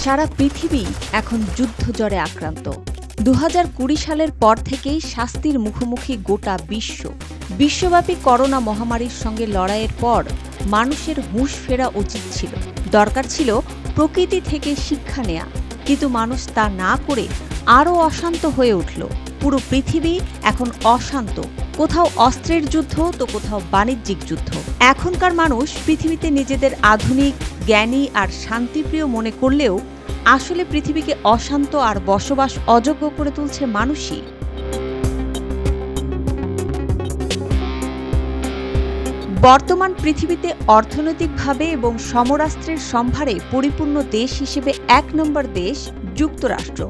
সারা পৃথিবী এখন যুদ্ধজ্বরে আক্রান্ত। 2020 সালের পর থেকেই শাস্তির মুখোমুখি গোটা বিশ্ব। বিশ্বব্যাপী করোনা মহামারীর সঙ্গে লড়াইয়ের পর মানুষের হুঁশ ফেরা উচিত ছিল। দরকার ছিল প্রকৃতি থেকে শিক্ষা নেয়া, কিন্তু মানুষ তা না করে আরও অশান্ত হয়ে উঠল। পুরো পৃথিবী এখন অশান্ত, কোথাও অস্ত্রের যুদ্ধ তো কোথাও বাণিজ্যিক যুদ্ধ। এখনকার মানুষ পৃথিবীতে নিজেদের আধুনিক, জ্ঞানী আর শান্তিপ্রিয় মনে করলেও আসলে পৃথিবীকে অশান্ত আর বসবাস অযোগ্য করে তুলছে মানুষই। বর্তমান পৃথিবীতে অর্থনৈতিকভাবে এবং সমরাস্ত্রের সম্ভারে পরিপূর্ণ দেশ হিসেবে 1 নম্বর দেশ যুক্তরাষ্ট্র।